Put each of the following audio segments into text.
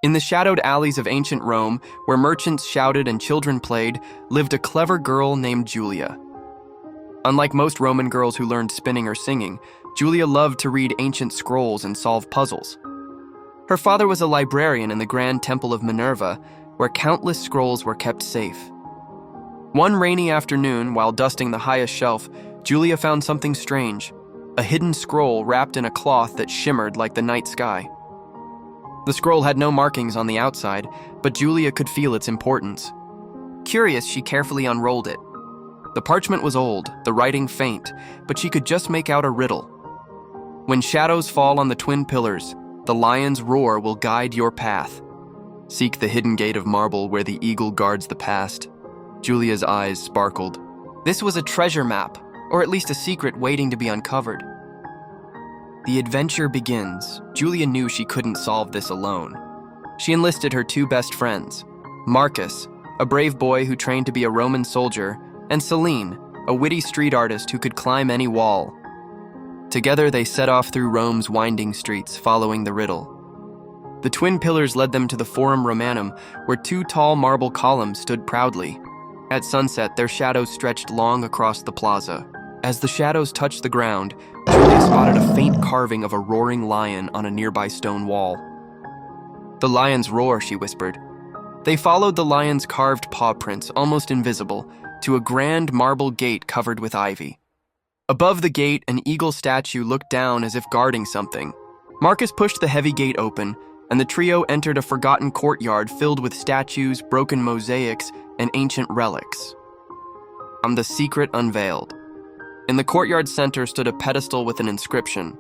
In the shadowed alleys of ancient Rome, where merchants shouted and children played, lived a clever girl named Julia. Unlike most Roman girls who learned spinning or singing, Julia loved to read ancient scrolls and solve puzzles. Her father was a librarian in the Grand Temple of Minerva, where countless scrolls were kept safe. One rainy afternoon, while dusting the highest shelf, Julia found something strange, a hidden scroll wrapped in a cloth that shimmered like the night sky. The scroll had no markings on the outside, but Julia could feel its importance. Curious, she carefully unrolled it. The parchment was old, the writing faint, but she could just make out a riddle. When shadows fall on the twin pillars, the lion's roar will guide your path. Seek the hidden gate of marble where the eagle guards the past. Julia's eyes sparkled. This was a treasure map, or at least a secret waiting to be uncovered. The adventure begins. Julia knew she couldn't solve this alone. She enlisted her two best friends, Marcus, a brave boy who trained to be a Roman soldier, and Celine, a witty street artist who could climb any wall. Together they set off through Rome's winding streets, following the riddle. The twin pillars led them to the Forum Romanum, where two tall marble columns stood proudly. At sunset, their shadows stretched long across the plaza. As the shadows touched the ground, Julia spotted a faint carving of a roaring lion on a nearby stone wall. "The lion's roar," she whispered. They followed the lion's carved paw prints, almost invisible, to a grand marble gate covered with ivy. Above the gate, an eagle statue looked down as if guarding something. Marcus pushed the heavy gate open, and the trio entered a forgotten courtyard filled with statues, broken mosaics, and ancient relics. The secret unveiled. In the courtyard center stood a pedestal with an inscription: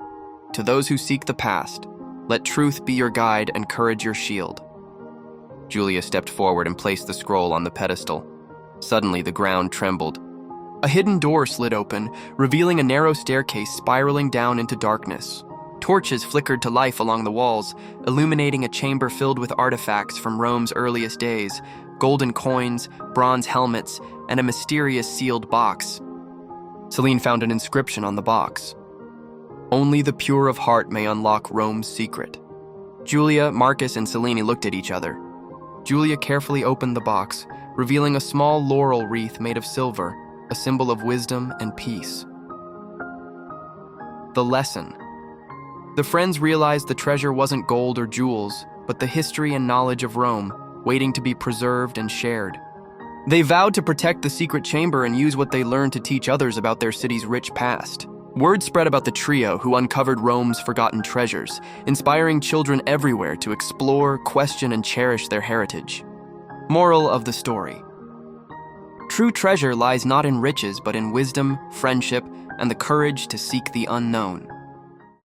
"To those who seek the past, let truth be your guide and courage your shield." Julia stepped forward and placed the scroll on the pedestal. Suddenly, the ground trembled. A hidden door slid open, revealing a narrow staircase spiraling down into darkness. Torches flickered to life along the walls, illuminating a chamber filled with artifacts from Rome's earliest days: golden coins, bronze helmets, and a mysterious sealed box. Celine found an inscription on the box: "Only the pure of heart may unlock Rome's secret." Julia, Marcus, and Celine looked at each other. Julia carefully opened the box, revealing a small laurel wreath made of silver, a symbol of wisdom and peace. The lesson. The friends realized the treasure wasn't gold or jewels, but the history and knowledge of Rome, waiting to be preserved and shared. They vowed to protect the secret chamber and use what they learned to teach others about their city's rich past. Word spread about the trio who uncovered Rome's forgotten treasures, inspiring children everywhere to explore, question, and cherish their heritage. Moral of the story: true treasure lies not in riches, but in wisdom, friendship, and the courage to seek the unknown.